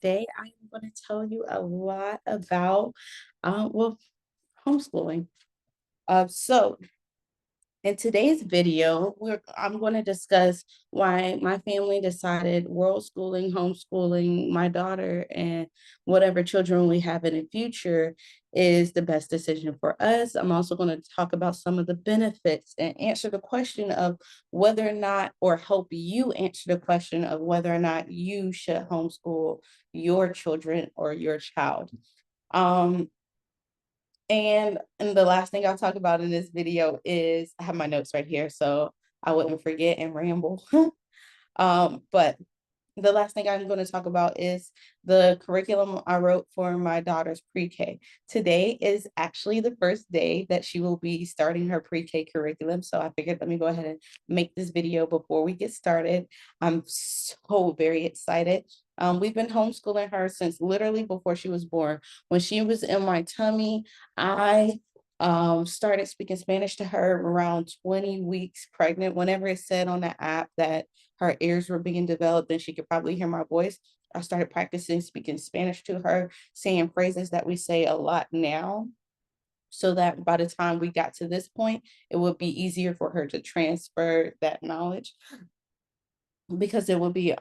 today I am going to tell you a lot about, well, homeschooling. So in today's video, I'm going to discuss why my family decided world schooling, homeschooling my daughter, and whatever children we have in the future is the best decision for us. I'm also going to talk about some of the benefits and answer the question of whether or not, or help you answer the question of whether or not you should homeschool your children or your child. Um, and the last thing I'll talk about in this video is I have my notes right here, so I wouldn't forget and ramble. But the last thing I'm going to talk about is the curriculum I wrote for my daughter's pre-K. Today is actually the first day that she will be starting her pre-K curriculum. So I figured let me go ahead and make this video before we get started. I'm so very excited. We've been homeschooling her since literally before she was born. When she was in my tummy, I started speaking Spanish to her around 20 weeks pregnant. Whenever it said on the app that her ears were being developed and she could probably hear my voice, I started practicing speaking Spanish to her, saying phrases that we say a lot now, so that by the time we got to this point, it would be easier for her to transfer that knowledge because it would be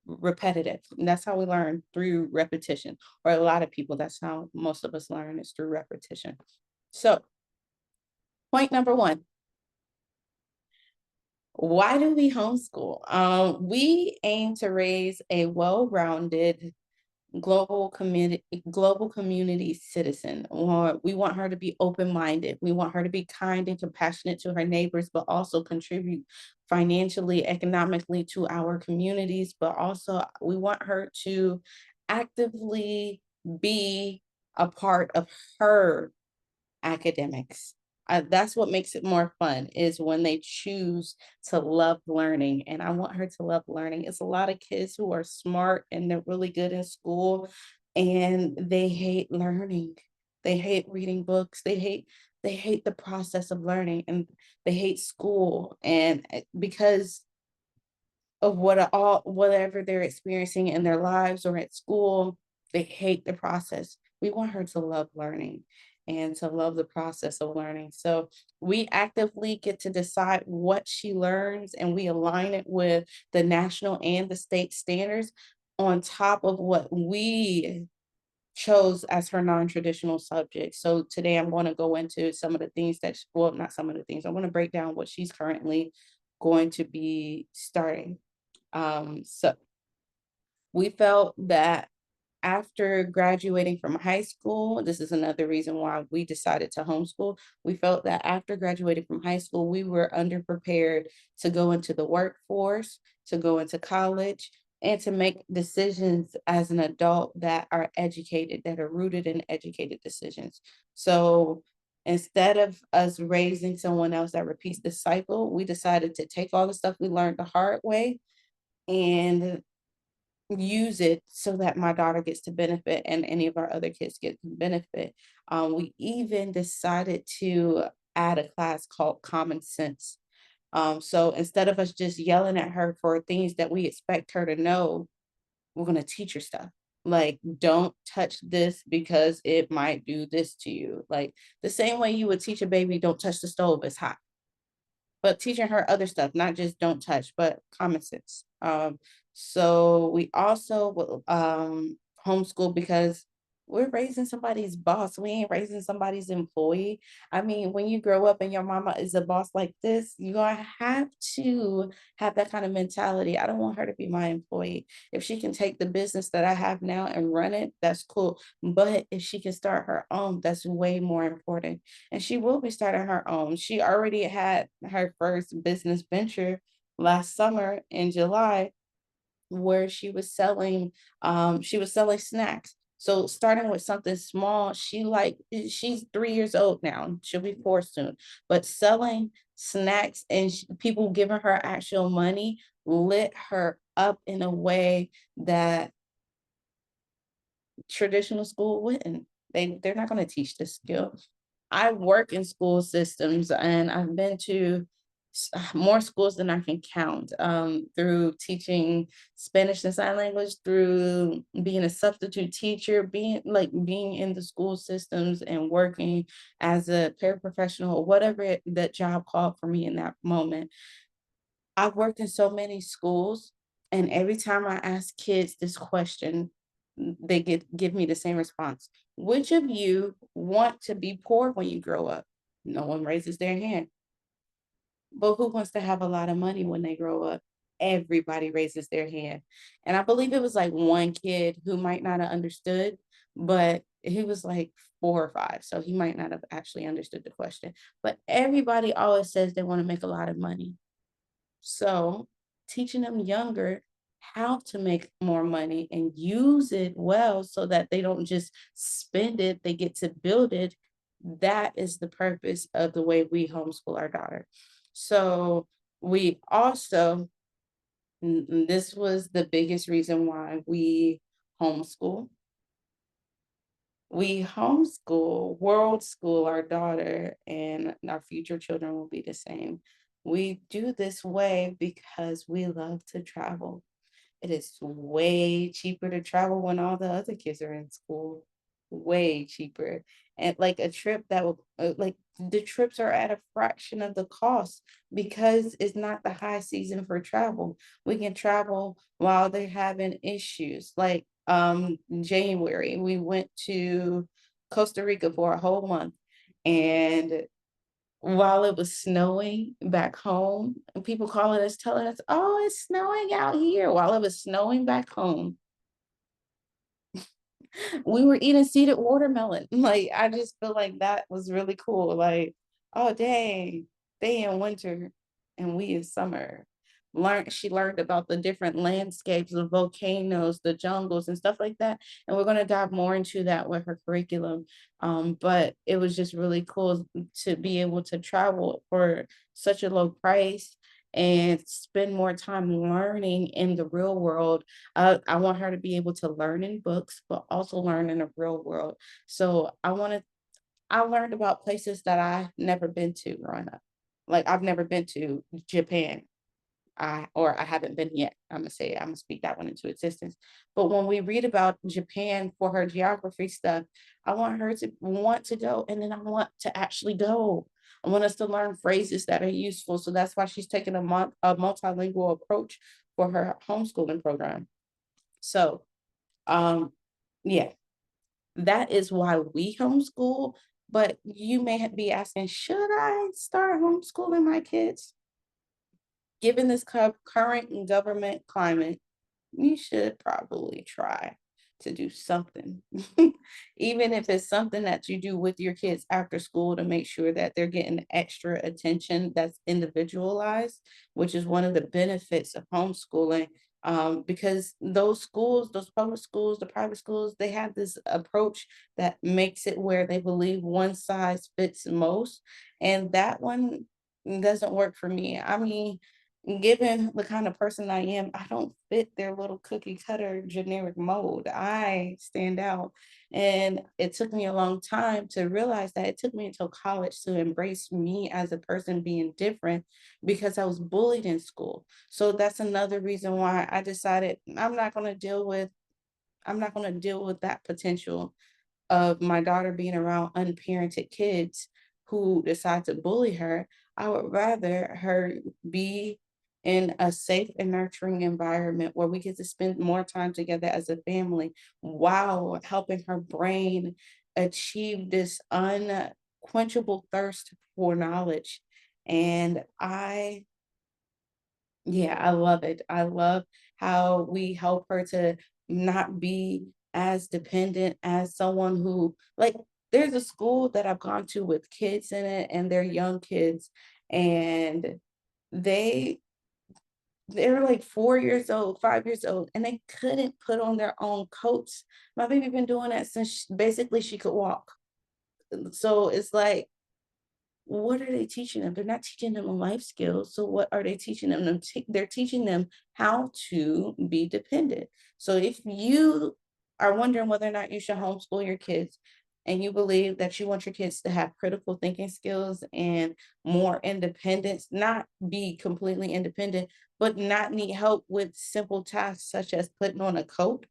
repetitive. And that's how we learn, through repetition. Or a lot of people, that's how most of us learn, is through repetition. So, point number one, why do we homeschool? We aim to raise a well-rounded global community citizen. Or we want her to be open-minded. We want her to be kind and compassionate to her neighbors, but also contribute financially, economically to our communities. But also we want her to actively be a part of her academics. That's what makes it more fun, is when they choose to love learning. And I want her to love learning. It's a lot of kids who are smart and they're really good in school and they hate learning. They hate reading books. They hate the process of learning, and they hate school. And because of whatever they're experiencing in their lives or at school, they hate the process. We want her to love learning and to love the process of learning. So we actively get to decide what she learns, and we align it with the national and the state standards on top of what we chose as her non-traditional subject. So today I'm going to go into some of the things that, well, not some of the things, I want to break down what she's currently going to be starting. So we felt that after graduating from high school, this is another reason why we decided to homeschool. We felt that after graduating from high school, we were underprepared to go into the workforce, to go into college, and to make decisions as an adult that are educated, that are rooted in educated decisions. So instead of us raising someone else that repeats the cycle, we decided to take all the stuff we learned the hard way and use it so that my daughter gets to benefit and any of our other kids get to benefit. We even decided to add a class called Common Sense. So instead of us just yelling at her for things that we expect her to know, we're going to teach her stuff. Like, don't touch this because it might do this to you. Like the same way you would teach a baby, don't touch the stove, it's hot, but teaching her other stuff, not just don't touch, but common sense. So we also will homeschool because we're raising somebody's boss. We ain't raising somebody's employee. I mean, when you grow up and your mama is a boss like this, you're gonna have to have that kind of mentality. I don't want her to be my employee. If she can take the business that I have now and run it, that's cool. But if she can start her own, that's way more important, and she will be starting her own. She already had her first business venture last summer in July, where she was selling snacks. So starting with something small, she's 3 years old now. She'll be four soon. But selling snacks and people giving her actual money lit her up in a way that traditional school wouldn't. They're not going to teach this skill. I work in school systems and I've been to more schools than I can count, through teaching Spanish and sign language, through being a substitute teacher, being in the school systems and working as a paraprofessional or whatever that job called for me in that moment. I've worked in so many schools, and every time I ask kids this question, they give me the same response. Which of you want to be poor when you grow up? No one raises their hand. But who wants to have a lot of money when they grow up? Everybody raises their hand. And I believe it was like one kid who might not have understood, but he was like 4 or 5. So he might not have actually understood the question. But everybody always says they want to make a lot of money. So teaching them younger how to make more money and use it well so that they don't just spend it, they get to build it. That is the purpose of the way we homeschool our daughter. So we also, this was the biggest reason why we homeschool. We homeschool, world school our daughter, and our future children will be the same. We do this way because we love to travel. It is way cheaper to travel when all the other kids are in school. Way cheaper. And like a trip that will, like the trips are at a fraction of the cost because it's not the high season for travel. We can travel while they're having issues. Like January, we went to Costa Rica for a whole month. And while it was snowing back home, and people calling us, telling us, "Oh, it's snowing out here," while it was snowing back home, we were eating seeded watermelon. Like, I just feel like that was really cool. Like, oh dang, they in winter and we in summer. She learned about the different landscapes, the volcanoes, the jungles, and stuff like that. And we're going to dive more into that with her curriculum. But it was just really cool to be able to travel for such a low price and spend more time learning in the real world. I want her to be able to learn in books, but also learn in the real world. So I learned about places that I've never been to growing up. Like I've never been to Japan. I haven't been yet. I'm gonna speak that one into existence. But when we read about Japan for her geography stuff, I want her to want to go, and then I want to actually go. I want us to learn phrases that are useful. So that's why she's taking a multilingual approach for her homeschooling program. So um yeah, that is why we homeschool. But you may be asking, should I start homeschooling my kids? Given this current government climate, you should probably try to do something, even if it's something that you do with your kids after school to make sure that they're getting extra attention that's individualized, which is one of the benefits of homeschooling. Because those schools, those public schools, the private schools, they have this approach that makes it where they believe one size fits most. And that one doesn't work for me. I mean, given the kind of person I am, I don't fit their little cookie cutter generic mold. I stand out. And it took me a long time to realize that. It took me until college to embrace me as a person being different because I was bullied in school. So that's another reason why I decided I'm not going to deal with that potential of my daughter being around unparented kids who decide to bully her. I would rather her be in a safe and nurturing environment where we get to spend more time together as a family while helping her brain achieve this unquenchable thirst for knowledge. And yeah, I love it. I love how we help her to not be as dependent as someone who, like, there's a school that I've gone to with kids in it, and they're young kids, and they they're like 4 years old, 5 years old, and they couldn't put on their own coats. My baby been doing that since basically she could walk. So it's like, what are they teaching them? They're not teaching them life skills. So what are they teaching them? They're teaching them how to be dependent. So if you are wondering whether or not you should homeschool your kids, and you believe that you want your kids to have critical thinking skills and more independence, not be completely independent, but not need help with simple tasks such as putting on a coat,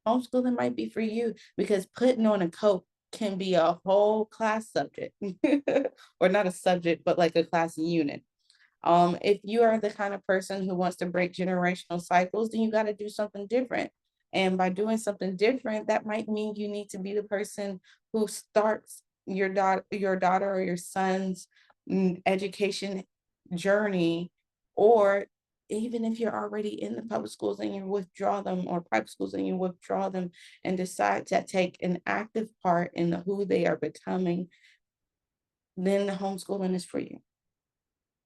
homeschooling might be for you because putting on a coat can be a whole class subject, or not a subject, but like a class unit. If you are the kind of person who wants to break generational cycles, then you got to do something different. And by doing something different, that might mean you need to be the person who starts your daughter or your son's education journey, or even if you're already in the public schools and you withdraw them, or private schools and you withdraw them and decide to take an active part in who they are becoming, then the homeschooling is for you.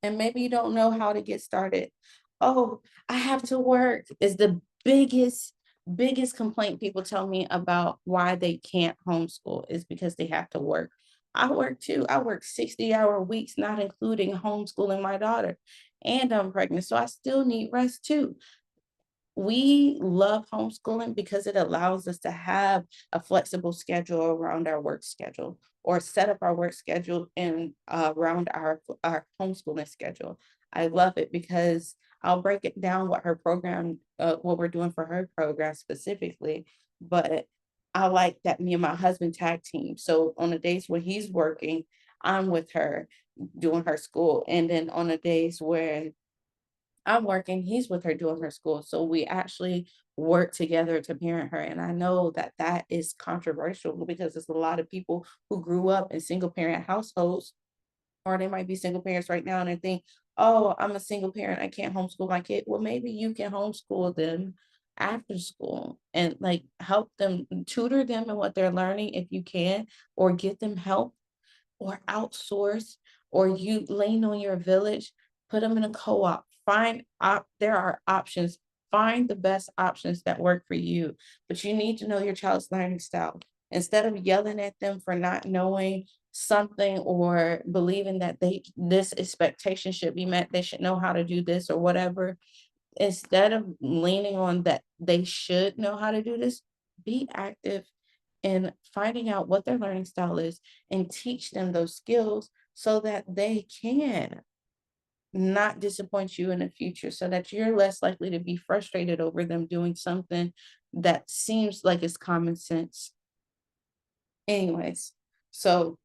And maybe you don't know how to get started. Oh, I have to work is the biggest complaint people tell me about why they can't homeschool is because they have to work. I work too. I work 60-hour weeks, not including homeschooling my daughter. And I'm pregnant. So I still need rest too. We love homeschooling because it allows us to have a flexible schedule around our work schedule, or set up our work schedule and around our homeschooling schedule. I love it because I'll break it down what her program, what we're doing for her program specifically. But I like that me and my husband tag team. So on the days when he's working, I'm with her doing her school. And then on the days where I'm working, he's with her doing her school. So we actually work together to parent her. And I know that that is controversial because there's a lot of people who grew up in single parent households, or they might be single parents right now and they think, oh, I'm a single parent. I can't homeschool my kid. Well, maybe you can homeschool them after school and like help them, tutor them in what they're learning if you can, or get them help, or outsource, or you lean on your village, put them in a co-op. There are options. Find the best options that work for you, but you need to know your child's learning style. Instead of yelling at them for not knowing something, or believing that this expectation should be met, they should know how to do this or whatever, instead of leaning on that they should know how to do this, be active in finding out what their learning style is and teach them those skills so that they can not disappoint you in the future, so that you're less likely to be frustrated over them doing something that seems like it's common sense. Anyways, so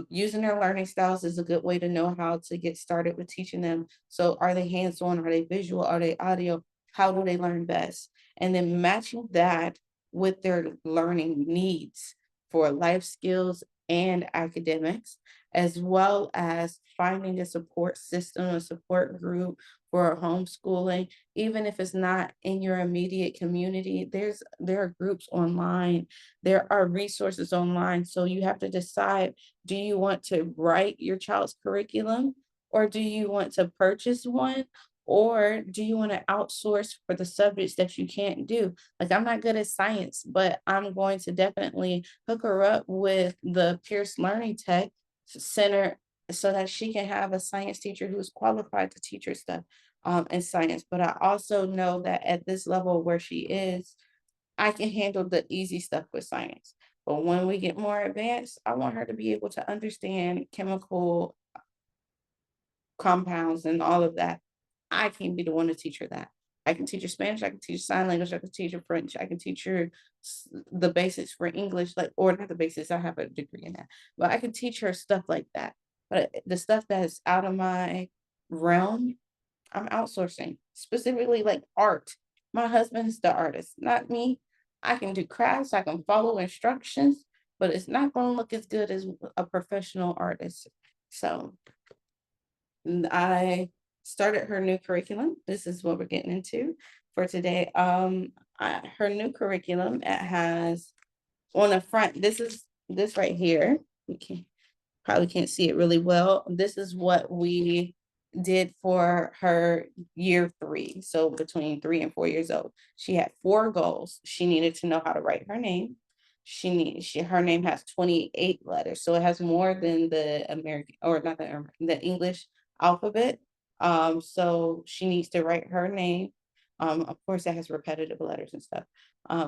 using their learning styles is a good way to know how to get started with teaching them. So, are they hands on? Are they visual? Are they audio? How do they learn best? And then matching that with their learning needs for life skills and academics, as well as finding a support system, a support group for homeschooling, even if it's not in your immediate community. There are groups online, there are resources online. So you have to decide, do you want to write your child's curriculum, or do you want to purchase one? Or do you want to outsource for the subjects that you can't do? Like, I'm not good at science, but I'm going to definitely hook her up with the Pierce Learning Tech Center so that she can have a science teacher who's qualified to teach her stuff in science. But I also know that at this level where she is, I can handle the easy stuff with science. But when we get more advanced, I want her to be able to understand chemical compounds and all of that. I can be the one to teach her that. I can teach her Spanish, I can teach sign language, I can teach her French, I can teach her the basics for English, like, or not the basics, I have a degree in that, but I can teach her stuff like that. But the stuff that is out of my realm, I'm outsourcing, specifically like art. My husband's the artist, not me. I can do crafts, I can follow instructions, but it's not going to look as good as a professional artist. So I started her new curriculum. This is what we're getting into for today. Her new curriculum, it has on the front, this right here. You can probably can't see it really well. This is what we did for her year 3. So between 3 and 4 years old, she had 4 goals. She needed to know how to write her name. Her name has 28 letters, so it has more than the American, or not the English alphabet. So she needs to write her name. Of course, it has repetitive letters and stuff.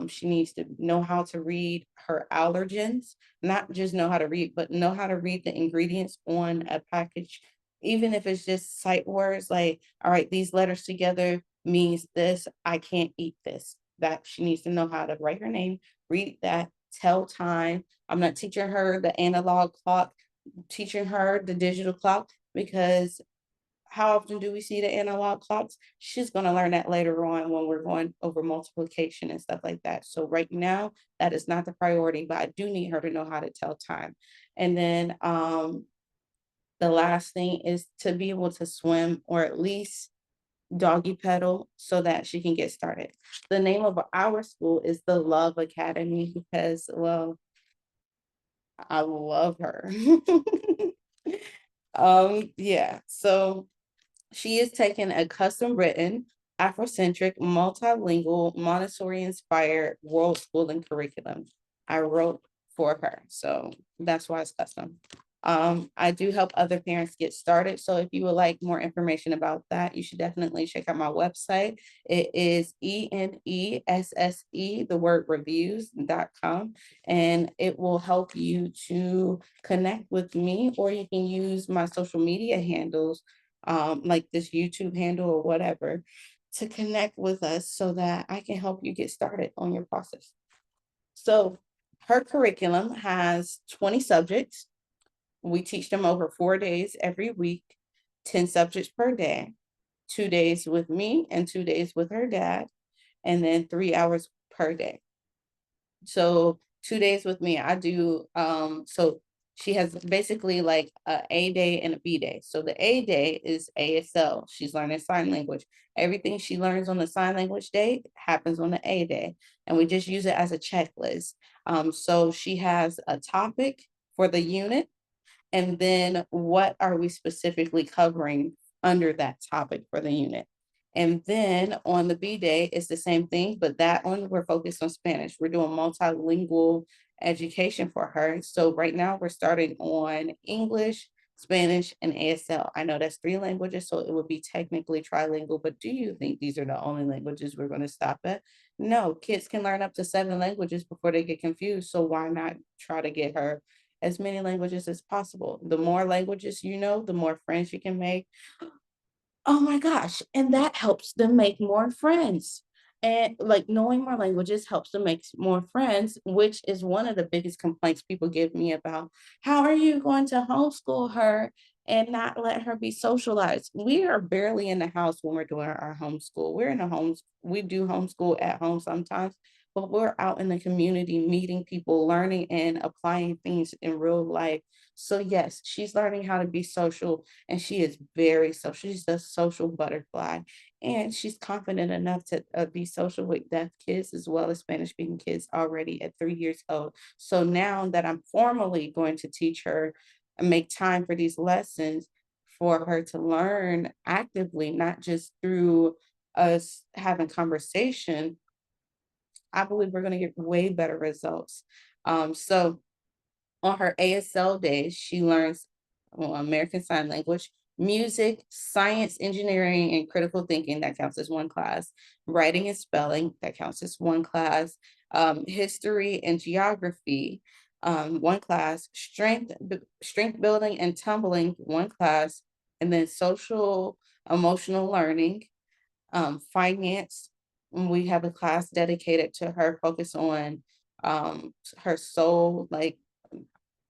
She needs to know how to read her allergens, not just know how to read, but know how to read the ingredients on a package, even if it's just sight words like, all right, these letters together means this, I can't eat this. That she needs to know how to write her name, read that, tell time. I'm not teaching her the analog clock, teaching her the digital clock, because how often do we see the analog clocks? She's going to learn that later on when we're going over multiplication and stuff like that. So right now, that is not the priority, but I do need her to know how to tell time. And then the last thing is to be able to swim, or at least doggy pedal, so that she can get started. The name of our school is the Love Academy because, well, I love her. Yeah. So she is taking a custom written, Afrocentric, multilingual, Montessori inspired world schooling curriculum I wrote for her. So that's why it's custom. I do help other parents get started. So if you would like more information about that, you should definitely check out my website. It is ENESSE, the word reviews.com, and it will help you to connect with me, or you can use my social media handles, like this YouTube handle or whatever, to connect with us so that I can help you get started on your process. So her curriculum has 20 subjects. We teach them over 4 days every week, 10 subjects per day, 2 days with me and 2 days with her dad, and then 3 hours per day. So 2 days with me, I do so she has basically like a day and a B day. So the A day is ASL. She's learning sign language. Everything she learns on the sign language day happens on the A day. And we just use it as a checklist. So she has a topic for the unit, and then what are we specifically covering under that topic for the unit. And then on the B day, it's the same thing, but that one we're focused on Spanish. We're doing multilingual education for her. So right now we're starting on English, Spanish, and ASL. I know that's 3 languages, so it would be technically trilingual, but do you think these are the only languages we're going to stop at? No, kids can learn up to 7 languages before they get confused. So why not try to get her as many languages as possible? The more languages you know, the more friends you can make. Oh my gosh, and that helps them make more friends. And, like, knowing more languages helps them make more friends, which is one of the biggest complaints people give me about, "How are you going to homeschool her and not let her be socialized?" We are barely in the house when we're doing our homeschool. We're in the homes we do homeschool at home sometimes, but we're out in the community meeting people, learning and applying things in real life. So, yes, she's learning how to be social, and she is very social. She's a social butterfly, and she's confident enough to be social with deaf kids as well as Spanish speaking kids already at 3 years old. So now that I'm formally going to teach her and make time for these lessons for her to learn actively, not just through us having conversation, I believe we're going to get way better results. So on her ASL days, she learns, well, American Sign Language, music, science, engineering, and critical thinking. That counts as one class. Writing and spelling. That counts as one class. History and geography. One class. Strength building and tumbling. One class. And then social emotional learning, finance. We have a class dedicated to her, focus on her soul, like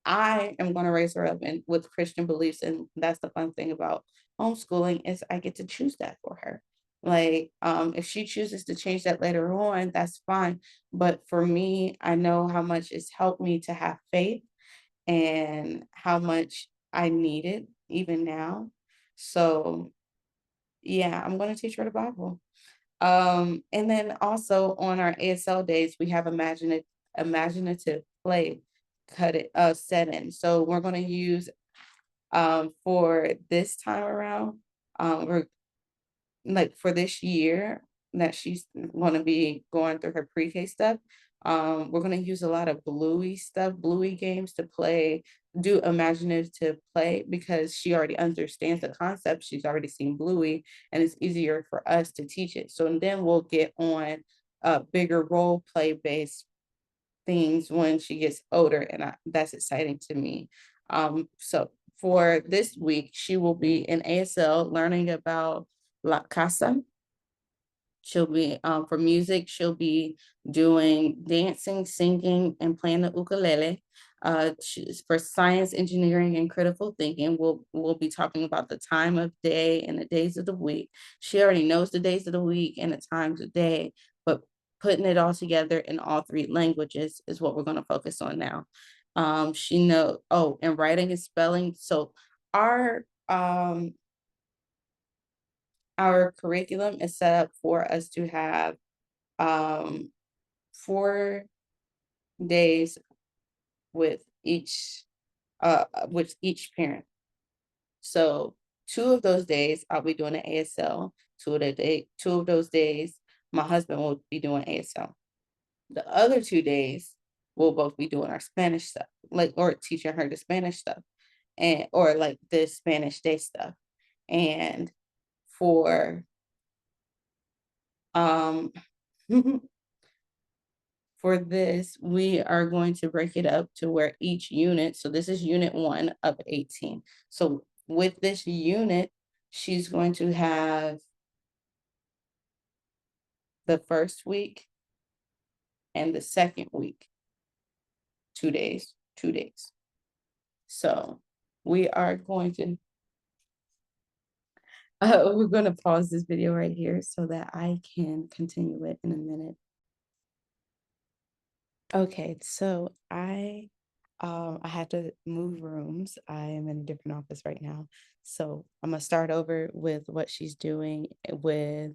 I am going to raise her up and with Christian beliefs, and that's the fun thing about homeschooling is I get to choose that for her. Like, if she chooses to change that later on, that's fine. But for me, I know how much it's helped me to have faith and how much I need it even now. So yeah, I'm going to teach her the Bible. And then also on our ASL days, we have imaginative play cut it set in. So we're going to use for this time around, we're like for this year that she's going to be going through her pre-K stuff. We're going to use a lot of Bluey stuff, Bluey games to play do imaginative play because she already understands the concept. She's already seen Bluey, and it's easier for us to teach it. So and then we'll get on bigger role play based things when she gets older, and that's exciting to me. So for this week, she will be in ASL learning about La Casa. She'll be, for music, she'll be doing dancing, singing, and playing the ukulele. For science, engineering, and critical thinking, we'll be talking about the time of day and the days of the week. She already knows the days of the week and the times of day, but putting it all together in all three languages is what we're going to focus on now. She know, oh, and writing and spelling. So our um our curriculum is set up for us to have um 4 days with each parent. So 2 of those days I'll be doing an ASL. 2 of those days my husband will be doing ASL. The other 2 days we'll both be doing our Spanish stuff, like or teaching her the Spanish stuff and or like the Spanish day stuff. And for um for this, we are going to break it up to where each unit, so this is unit 1 of 18. So with this unit, she's going to have the first week and the second week, 2 days, 2 days. So we are going to, we're going to pause this video right here so that I can continue it in a minute. Okay, so I had to move rooms. I am in a different office right now. So I'm gonna start over with what she's doing with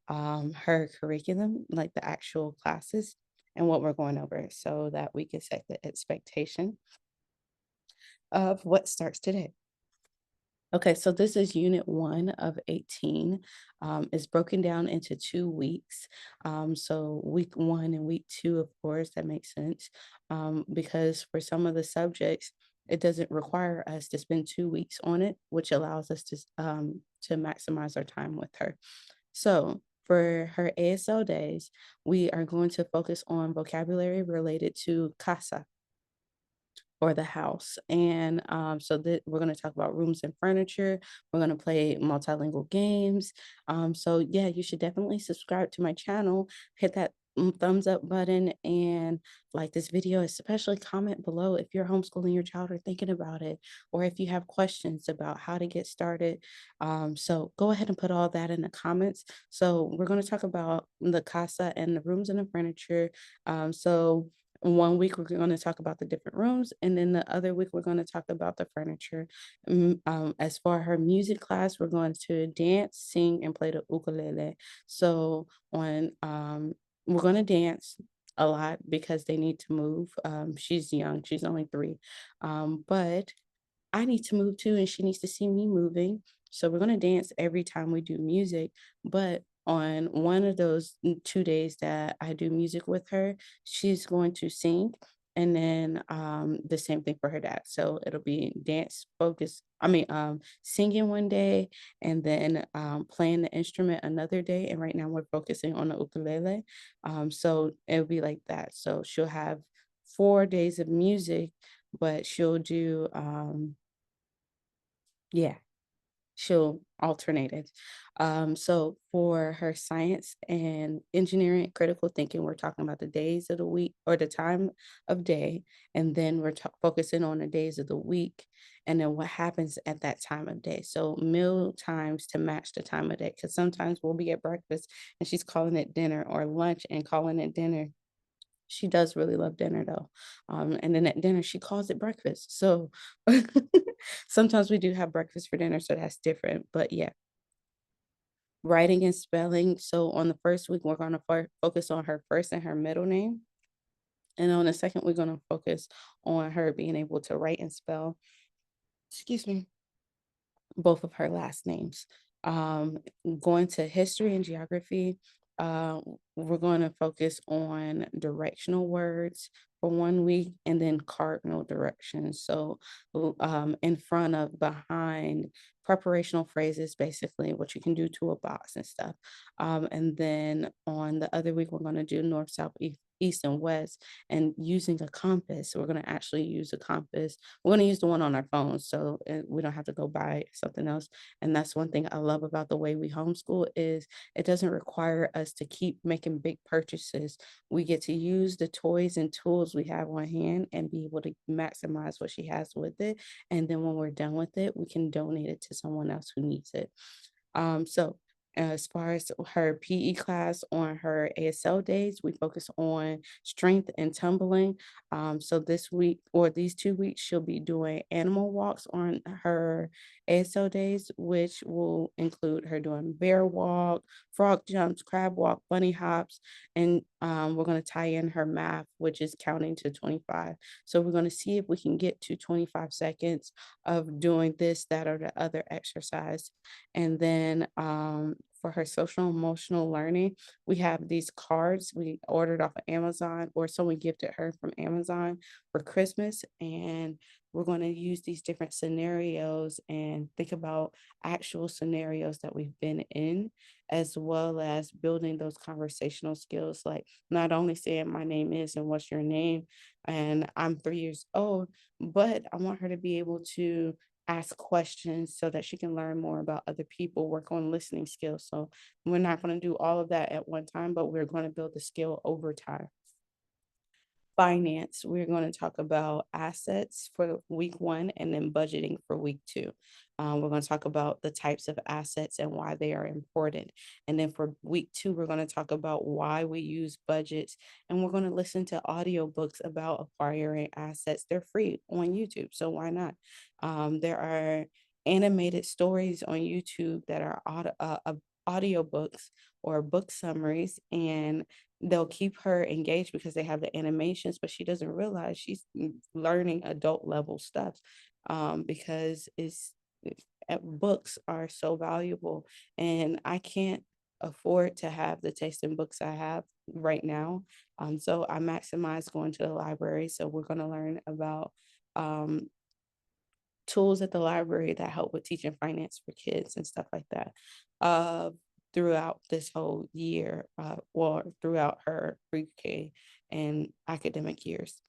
her curriculum, like the actual classes and what we're going over so that we can set the expectation of what starts today. Okay, so this is unit 1 of 18. It's broken down into 2 weeks. So week 1 and week 2, of course, that makes sense. Because for some of the subjects, it doesn't require us to spend 2 weeks on it, which allows us to maximize our time with her. So for her ASL days, we are going to focus on vocabulary related to casa or the house. And so that we're going to talk about rooms and furniture. We're going to play multilingual games. So yeah, you should definitely subscribe to my channel, hit that thumbs up button and like this video, especially comment below if you're homeschooling your child or thinking about it, or if you have questions about how to get started. So go ahead and put all that in the comments. So we're going to talk about the casa and the rooms and the furniture. So 1 week we're going to talk about the different rooms, and then the other week we're going to talk about the furniture. As for her music class, we're going to dance, sing, and play the ukulele. So on we're going to dance a lot because they need to move. She's young, she's only 3, but I need to move too, and she needs to see me moving. So we're going to dance every time we do music. But on one of those 2 days that I do music with her, she's going to sing. And then the same thing for her dad. So it'll be dance focus. Singing one day and then playing the instrument another day. And right now we're focusing on the ukulele. So it'll be like that. So she'll have 4 days of music, but she'll do yeah, she'll alternate it. So for her science and engineering, critical thinking, we're talking about the days of the week or the time of day, and then we're focusing on the days of the week, and then what happens at that time of day. So meal times to match the time of day, because sometimes we'll be at breakfast and she's calling it dinner, or lunch and calling it dinner. She does really love dinner though. And then at dinner, she calls it breakfast. So sometimes we do have breakfast for dinner, so that's different. But yeah, writing and spelling. So on the first week, we're going to focus on her first and her middle name. And on the second, we're going to focus on her being able to write and spell, excuse me, both of her last names. Um, Going to history and geography, we're going to focus on directional words, for 1 week, and then cardinal directions. So, in front of, behind, preparational phrases, basically what you can do to a box and stuff. And then on the other week, we're going to do north, south, east, and west, and using a compass. We're going to actually use a compass. We're going to use the one on our phones, so we don't have to go buy something else. And that's one thing I love about the way we homeschool is it doesn't require us to keep making big purchases. We get to use the toys and tools we have on hand and be able to maximize what she has with it. And then when we're done with it, we can donate it to someone else who needs it. So as far as her PE class on her ASL days, we focus on strength and tumbling. So this week or these 2 weeks, she'll be doing animal walks on her ASL days, which will include her doing bear walk, frog jumps, crab walk, bunny hops, and we're going to tie in her math, which is counting to 25. So we're going to see if we can get to 25 seconds of doing this, that, or the other exercise. And then for her social emotional learning, we have these cards we ordered off of Amazon, or someone gifted her from Amazon for Christmas. And we're going to use these different scenarios and think about actual scenarios that we've been in, as well as building those conversational skills, like not only saying my name is and what's your name, and I'm 3 years old, but I want her to be able to ask questions so that she can learn more about other people, work on listening skills. So we're not going to do all of that at one time, but we're going to build the skill over time. Finance, we're going to talk about assets for week 1 and then budgeting for week 2. We're going to talk about the types of assets and why they are important. And then for week 2, we're going to talk about why we use budgets. And we're going to listen to audiobooks about acquiring assets. They're free on YouTube, so why not? There are animated stories on YouTube that are audiobooks or book summaries, and they'll keep her engaged because they have the animations, but she doesn't realize she's learning adult level stuff, because books are so valuable, and I can't afford to have the taste in books I have right now. So I maximize going to the library. So we're going to learn about um, tools at the library that help with teaching finance for kids and stuff like that, uh, throughout this whole year, or throughout her pre-K and academic years.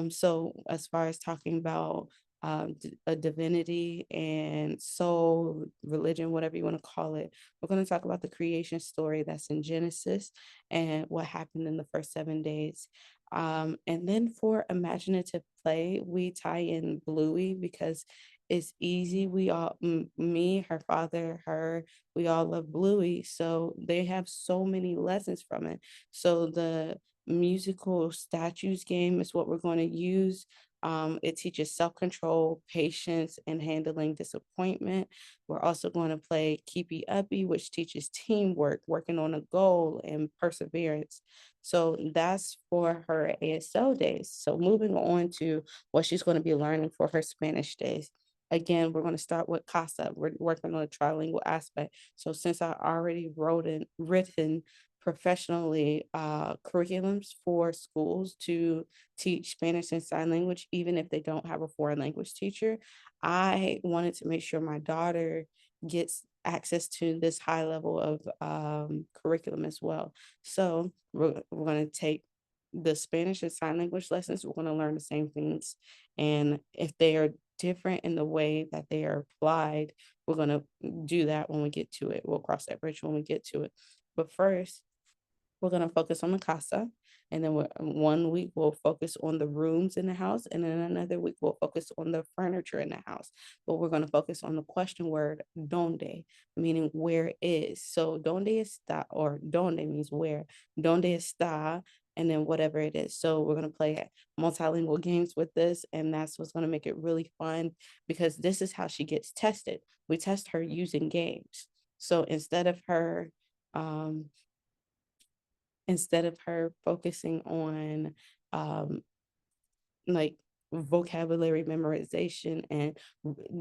So as far as talking about a divinity and soul, religion, whatever you want to call it, we're going to talk about the creation story that's in Genesis and what happened in the first 7 days. And then for imaginative play, we tie in Bluey because it's easy. We all, me, her father, her, we all love Bluey. So they have so many lessons from it. So the musical statues game is what we're going to use. It teaches self-control, patience, and handling disappointment. We're also going to play Keepy Uppy, which teaches teamwork, working on a goal, and perseverance. So that's for her ASL days. So moving on to what she's going to be learning for her Spanish days. Again, we're going to start with CASA. We're working on a trilingual aspect. So since I already written professionally curriculums for schools to teach Spanish and sign language, even if they don't have a foreign language teacher, I wanted to make sure my daughter gets access to this high level of curriculum as well. So we're going to take the Spanish and sign language lessons. We're going to learn the same things. And if they are different in the way that they are applied, we're going to do that when we get to it. We'll cross that bridge when we get to it. But first, we're going to focus on the casa. And then 1 week we'll focus on the rooms in the house. And then another week we'll focus on the furniture in the house. But we're going to focus on the question word donde, meaning where is. So donde está, or donde means where. Donde está, and then whatever it is. So we're going to play multilingual games with this. And that's what's going to make it really fun, because this is how she gets tested. We test her using games. So um, instead of her focusing on um, like vocabulary memorization and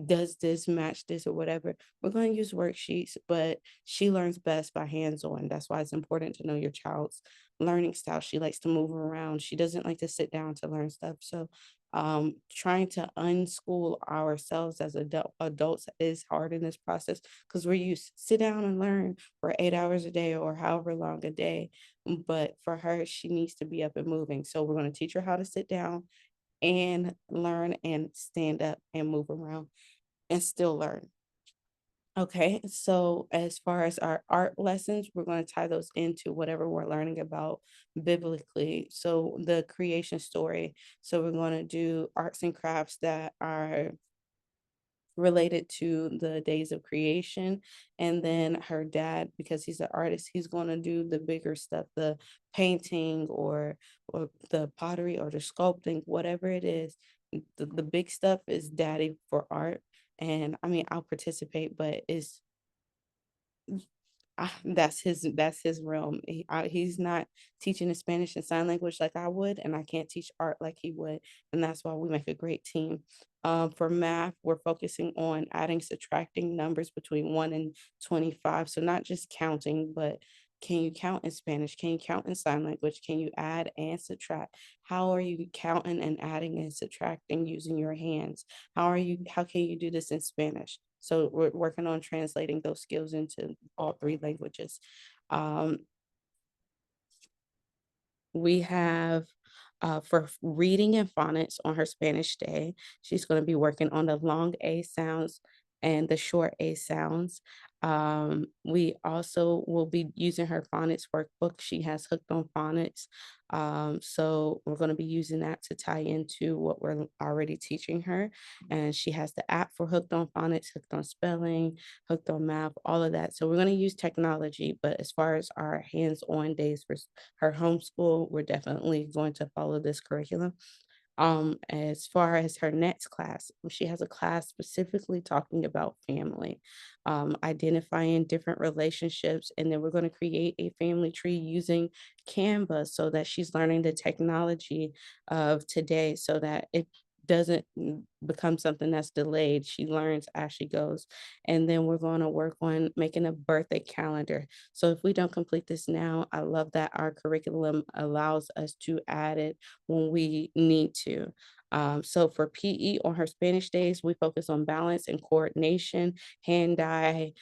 does this match this or whatever, we're going to use worksheets, but she learns best by hands-on. That's why it's important to know your child's learning style. She likes to move around. She doesn't like to sit down to learn stuff. So trying to unschool ourselves as adults is hard in this process because we're used to sit down and learn for 8 hours a day or however long a day. But for her, she needs to be up and moving. So we're going to teach her how to sit down and learn and stand up and move around and still learn. Okay, so as far as our art lessons, we're going to tie those into whatever we're learning about biblically. So the creation story. So we're going to do arts and crafts that are related to the days of creation. And then her dad, because he's an artist, he's going to do the bigger stuff, the painting or the pottery or the sculpting, whatever it is. The big stuff is daddy for art. And I mean, I'll participate, but it's that's his realm. He's not teaching the Spanish and sign language like I would, and I can't teach art like he would, and that's why we make a great team. For math, we're focusing on adding, subtracting numbers between 1 and 25. So not just counting, but can you count in Spanish? Can you count in sign language? Can you add and subtract? How are you counting and adding and subtracting using your hands? How can you do this in Spanish? So we're working on translating those skills into all three languages. Um, we have for reading and phonics on her Spanish day, she's going to be working on the long A sounds and the short A sounds. We also will be using her phonics workbook. She has Hooked on Phonics. So we're going to be using that to tie into what we're already teaching her. And she has the app for Hooked on Phonics, Hooked on Spelling, Hooked on Math, all of that. So we're going to use technology, but as far as our hands-on days for her homeschool, we're definitely going to follow this curriculum. As far as her next class, she has a class specifically talking about family, identifying different relationships, and then we're going to create a family tree using Canva so that she's learning the technology of today so that it doesn't become something that's delayed. She learns as she goes. And then we're going to work on making a birthday calendar. So if we don't complete this now, I love that our curriculum allows us to add it when we need to. So for PE on her Spanish days, we focus on balance and coordination, hand eye,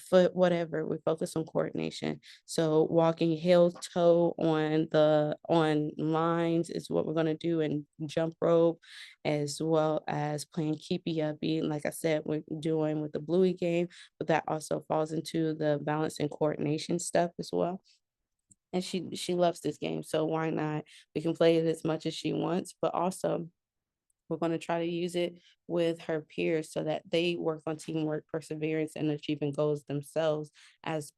foot, whatever. We focus on coordination. So walking heel toe on lines is what we're gonna do, and jump rope, as well as playing keepy uppy. Like I said, we're doing with the Bluey game, but that also falls into the balance and coordination stuff as well. And she loves this game, so why not? We can play it as much as she wants, but also we're going to try to use it with her peers so that they work on teamwork, perseverance, and achieving goals themselves as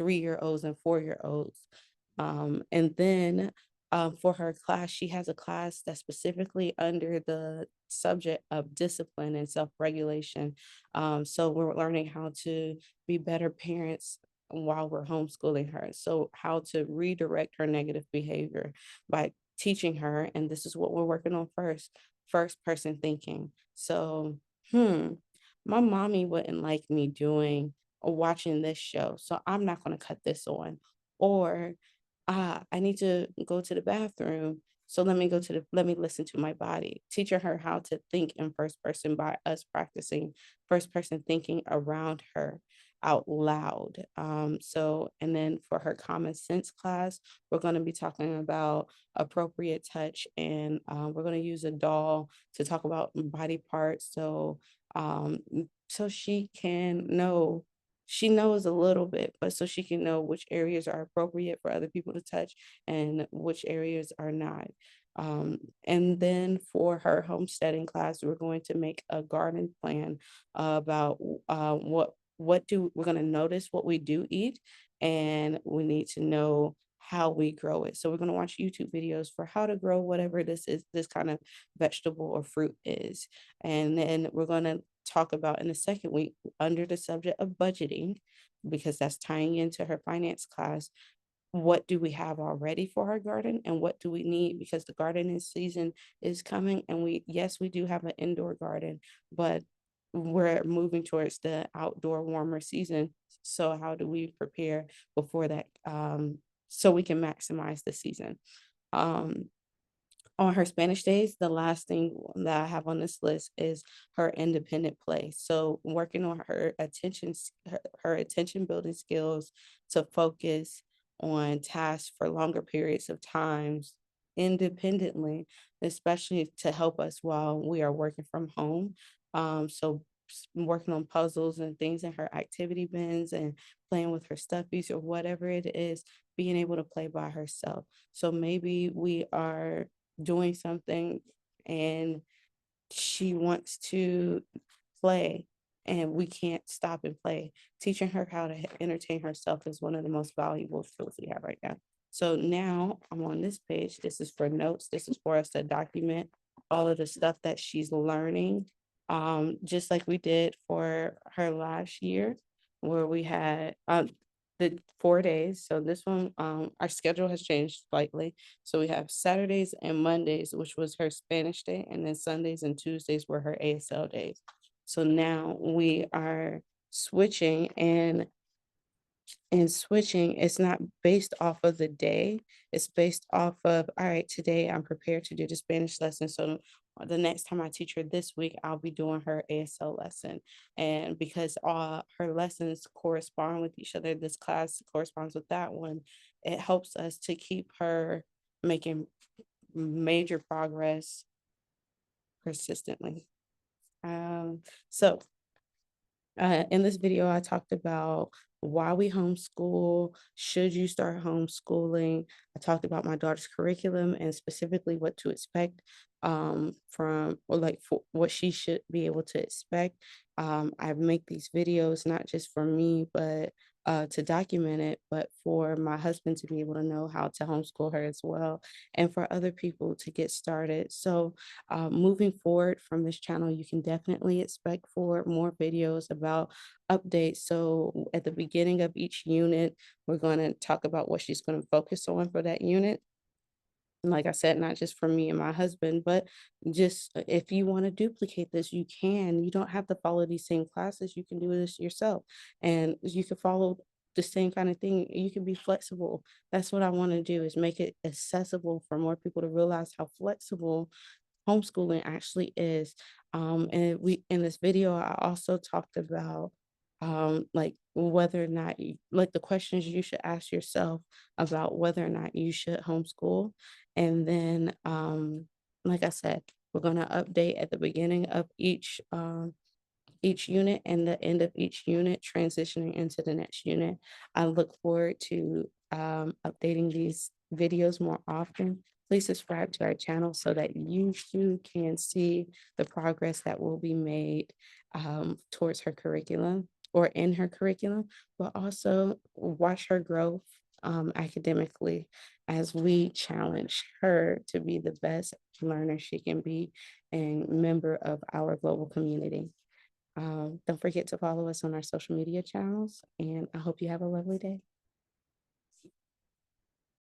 3-year olds and 4-year olds. And then for her class, she has a class that's specifically under the subject of discipline and self regulation. So we're learning how to be better parents while we're homeschooling her. So, how to redirect her negative behavior by teaching her, and this is what we're working on first person thinking. So, hmm, my mommy wouldn't like me doing or watching this show, so I'm not going to cut this on. Or, I need to go to the bathroom. So let me listen to my body, teaching her how to think in first person by us practicing first person thinking around her out loud. And then for her common sense class, we're going to be talking about appropriate touch, and we're going to use a doll to talk about body parts. So she can know, she knows a little bit, but so she can know which areas are appropriate for other people to touch and which areas are not. And then for her homesteading class, we're going to make a garden plan about what do we're going to notice what we do eat, and we need to know how we grow it. So we're going to watch YouTube videos for how to grow whatever this kind of vegetable or fruit is. And then we're going to talk about in the second week under the subject of budgeting, because that's tying into her finance class. What do we have already for our garden and what do we need, because the gardening season is coming, and we do have an indoor garden, but we're moving towards the outdoor warmer season. So how do we prepare before that so we can maximize the season. Um, on her Spanish days, the last thing that I have on this list is her independent play. So working on her her attention building skills to focus on tasks for longer periods of times independently, especially to help us while we are working from home. Working on puzzles and things in her activity bins and playing with her stuffies or whatever it is, being able to play by herself. So maybe we are doing something and she wants to play and we can't stop and play. Teaching her how to entertain herself is one of the most valuable tools we have right now. So now I'm on this page. This is for notes. This is for us to document all of the stuff that she's learning. Just like we did for her last year, where we had the 4 days. So this one, our schedule has changed slightly. So we have Saturdays and Mondays, which was her Spanish day, and then Sundays and Tuesdays were her ASL days. So now we are switching, and switching, it's not based off of the day. It's based off of, all right, today I'm prepared to do the Spanish lesson. So the next time I teach her this week, I'll be doing her ASL lesson. And because all her lessons correspond with each other, this class corresponds with that one, it helps us to keep her making major progress persistently. So in this video, I talked about why we homeschool, should you start homeschooling. I talked about my daughter's curriculum and specifically what to expect from, or like for what she should be able to expect. I make these videos not just for me, but to document it, but for my husband to be able to know how to homeschool her as well, and for other people to get started. So moving forward from this channel, you can definitely expect for more videos about updates. So at the beginning of each unit, we're going to talk about what she's going to focus on for that unit. And like I said, not just for me and my husband, but just if you want to duplicate this, you can. You don't have to follow these same classes. You can do this yourself, and you can follow the same kind of thing. You can be flexible. That's what I want to do, is make it accessible for more people to realize how flexible homeschooling actually is. And we in this video, I also talked about like whether or not you, like the questions you should ask yourself about whether or not you should homeschool. And then like I said, we're gonna update at the beginning of each unit and the end of each unit, transitioning into the next unit. I look forward to updating these videos more often. Please subscribe to our channel so that you too can see the progress that will be made towards her curriculum or in her curriculum, but also watch her growth academically as we challenge her to be the best learner she can be and member of our global community. Don't forget to follow us on our social media channels, and I hope you have a lovely day.